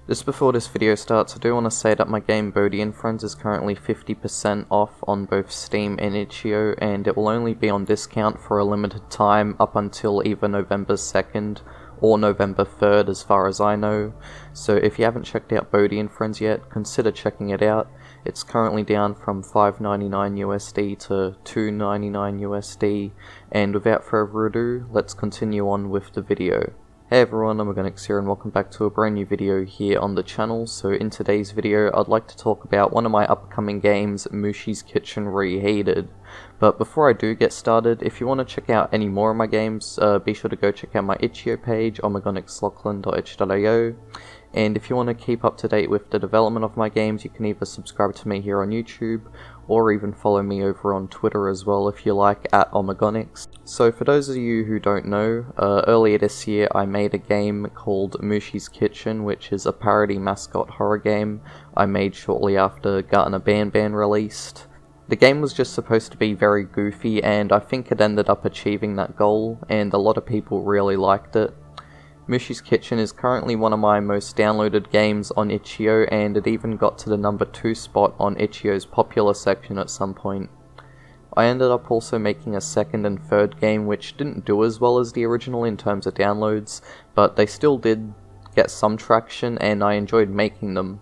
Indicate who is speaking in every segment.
Speaker 1: Just before this video starts, I do want to say that my game Bodhi and Friends is currently 50% off on both Steam and Itchio, and it will only be on discount for a limited time up until either November 2nd or November 3rd as far as I know. So if you haven't checked out Bodhi and Friends yet, consider checking it out. It's currently down from $5.99 USD to $2.99 USD, and without further ado, let's continue on with the video. Hey everyone, Omogonix here and welcome back to a brand new video here on the channel. So in today's video, I'd like to talk about one of my upcoming games, Mooshie's Kitchen Reheated. But before I do get started, if you want to check out any more of my games, be sure to go check out my Itchio page, omogonixlachlan.itch.io. And if you want to keep up to date with the development of my games, you can either subscribe to me here on YouTube, or even follow me over on Twitter as well if you like, at Omogonix. So for those of you who don't know, earlier this year I made a game called Mooshie's Kitchen, which is a parody mascot horror game I made shortly after Gartner Ban released. The game was just supposed to be very goofy, and I think it ended up achieving that goal, and a lot of people really liked it. Mooshie's Kitchen is currently one of my most downloaded games on Itchio, and it even got to the number 2 spot on Itchio's popular section at some point. I ended up also making a second and third game which didn't do as well as the original in terms of downloads, but they still did get some traction and I enjoyed making them.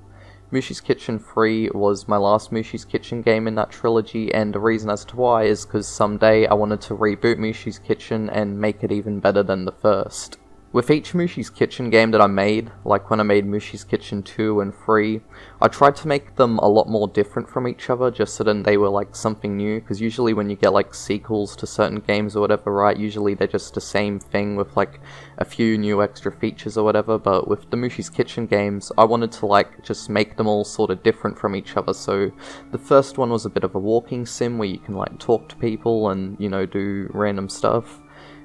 Speaker 1: Mooshie's Kitchen 3 was my last Mooshie's Kitchen game in that trilogy, and the reason as to why is because someday I wanted to reboot Mooshie's Kitchen and make it even better than the first. With each Mooshie's Kitchen game that I made, like when I made Mooshie's Kitchen 2 and 3, I tried to make them a lot more different from each other, just so then they were like something new, because usually when you get like sequels to certain games or whatever, right, usually they're just the same thing with like a few new extra features or whatever, but with the Mooshie's Kitchen games, I wanted to like just make them all sort of different from each other. So the first one was a bit of a walking sim where you can like talk to people and, you know, do random stuff.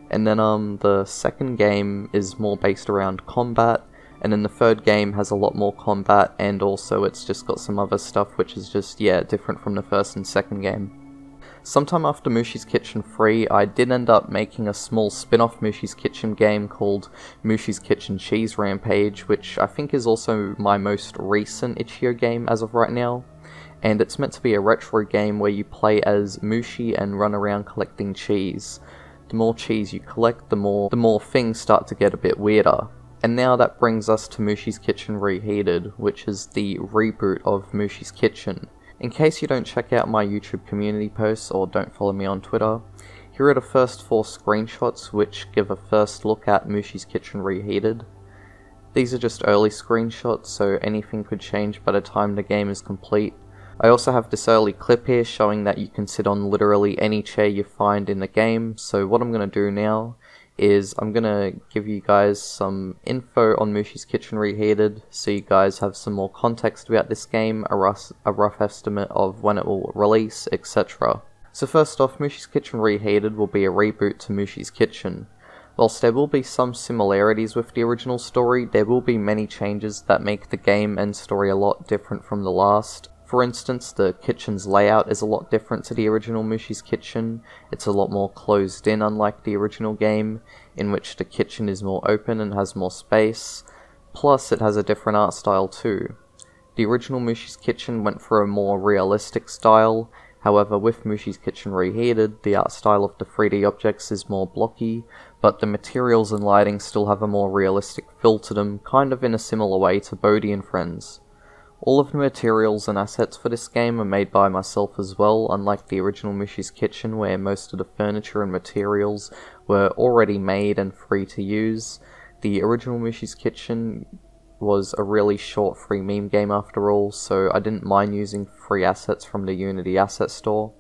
Speaker 1: And then the second game is more based around combat, and then the third game has a lot more combat, and also it's just got some other stuff which is just, yeah, different from the first and second game. Sometime after Mooshie's Kitchen 3, I did end up making a small spin-off Mooshie's Kitchen game called Mooshie's Kitchen Cheese Rampage, which I think is also my most recent Itchio game as of right now. And it's meant to be a retro game where you play as Mooshie and run around collecting cheese. The more cheese you collect, the more things start to get a bit weirder. And now that brings us to Mooshie's Kitchen Reheated, which is the reboot of Mooshie's Kitchen. In case you don't check out my YouTube community posts or don't follow me on Twitter, here are the first 4 screenshots which give a first look at Mooshie's Kitchen Reheated. These are just early screenshots, so anything could change by the time the game is complete. I also have this early clip here showing that you can sit on literally any chair you find in the game, so what I'm going to do now is I'm going to give you guys some info on Mooshie's Kitchen Reheated, so you guys have some more context about this game, a rough estimate of when it will release, etc. So first off, Mooshie's Kitchen Reheated will be a reboot to Mooshie's Kitchen. Whilst there will be some similarities with the original story, there will be many changes that make the game and story a lot different from the last. For instance, the kitchen's layout is a lot different to the original Mooshie's Kitchen. It's a lot more closed in, unlike the original game, in which the kitchen is more open and has more space. Plus, it has a different art style too. The original Mooshie's Kitchen went for a more realistic style. However, with Mooshie's Kitchen Reheated, the art style of the 3D objects is more blocky, but the materials and lighting still have a more realistic feel to them, kind of in a similar way to Bodhi and Friends. All of the materials and assets for this game are made by myself as well, unlike the original Mooshie's Kitchen where most of the furniture and materials were already made and free to use. The original Mooshie's Kitchen was a really short free meme game after all, so I didn't mind using free assets from the Unity asset store.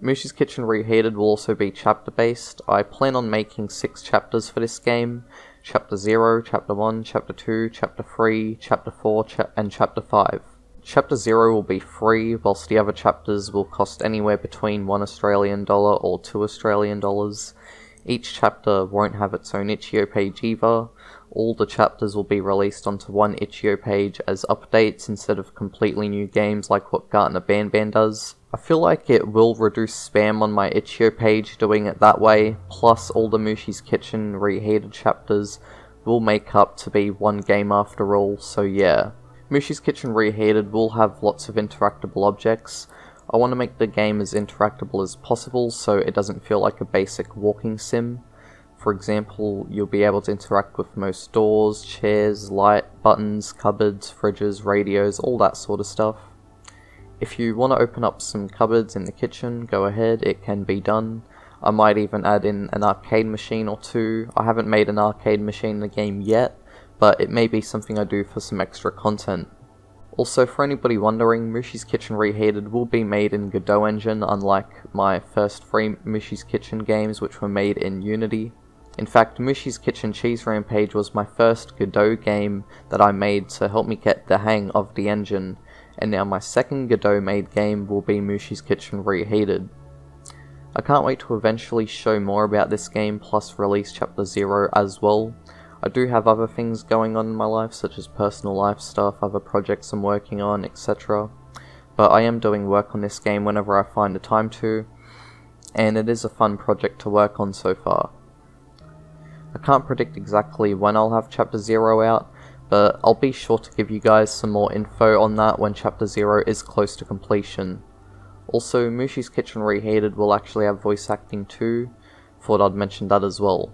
Speaker 1: Mooshie's Kitchen Reheated will also be chapter based. I plan on making 6 chapters for this game. Chapter 0, Chapter 1, Chapter 2, Chapter 3, Chapter 4, and Chapter 5. Chapter 0 will be free, whilst the other chapters will cost anywhere between $1 Australian or $2 Australian. Each chapter won't have its own Itchio page either. All the chapters will be released onto one Itchio page as updates instead of completely new games like what Gartner Ban does. I feel like it will reduce spam on my Itchio page doing it that way, plus all the Mooshie's Kitchen Reheated chapters will make up to be one game after all, so yeah. Mooshie's Kitchen Reheated will have lots of interactable objects. I want to make the game as interactable as possible so it doesn't feel like a basic walking sim. For example, you'll be able to interact with most doors, chairs, light, buttons, cupboards, fridges, radios, all that sort of stuff. If you want to open up some cupboards in the kitchen, go ahead, it can be done. I might even add in an arcade machine or two. I haven't made an arcade machine in the game yet, but it may be something I do for some extra content. Also, for anybody wondering, Mooshie's Kitchen Reheated will be made in Godot engine, unlike my first 3 Mooshie's Kitchen games which were made in Unity. In fact, Mooshie's Kitchen Cheese Rampage was my first Godot game that I made to help me get the hang of the engine, and now my second Godot made game will be Mooshie's Kitchen Reheated. I can't wait to eventually show more about this game plus release Chapter 0 as well. I do have other things going on in my life, such as personal life stuff, other projects I'm working on, etc. But I am doing work on this game whenever I find the time to, and it is a fun project to work on so far. I can't predict exactly when I'll have Chapter 0 out, but I'll be sure to give you guys some more info on that when Chapter 0 is close to completion. Also, Mooshie's Kitchen Reheated will actually have voice acting too, thought I'd mention that as well.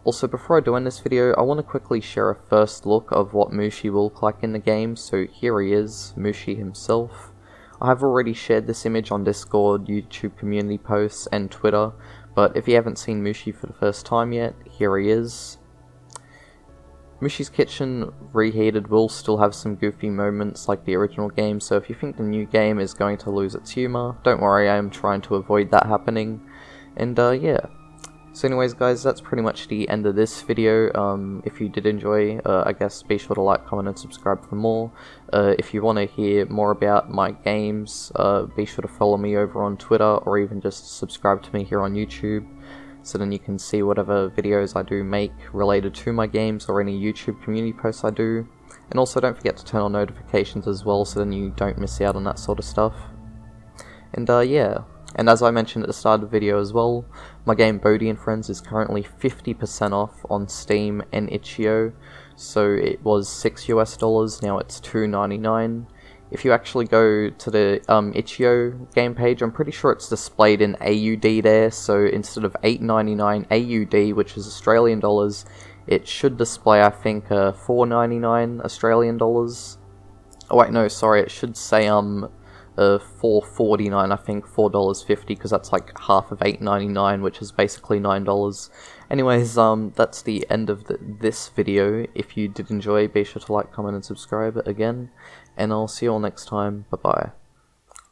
Speaker 1: Also, before I do end this video, I want to quickly share a first look of what Mooshie will look like in the game, so here he is, Mooshie himself. I have already shared this image on Discord, YouTube community posts, and Twitter, but if you haven't seen Mooshie for the first time yet, here he is. Mooshie's Kitchen Reheated will still have some goofy moments like the original game, so if you think the new game is going to lose its humour, don't worry, I am trying to avoid that happening. And yeah. So anyways guys, that's pretty much the end of this video. If you did enjoy, I guess be sure to like, comment and subscribe for more. If you want to hear more about my games, be sure to follow me over on Twitter, or even just subscribe to me here on YouTube, so then you can see whatever videos I do make related to my games or any YouTube community posts I do. And also don't forget to turn on notifications as well, so then you don't miss out on that sort of stuff. And yeah. And as I mentioned at the start of the video as well, my game Bodhi and Friends is currently 50% off on Steam and Itchio. So it was $6 US, now it's $2.99. If you actually go to the Itchio game page, I'm pretty sure it's displayed in AUD there, so instead of $8.99 AUD, which is Australian dollars, it should display, I think, $4.99 Australian dollars. Oh wait, no, sorry, it should say $4.49, I think, $4.50, because that's like half of $8.99, which is basically $9. Anyways, that's the end of this video. If you did enjoy, be sure to like, comment and subscribe again, and I'll see you all next time. Bye bye.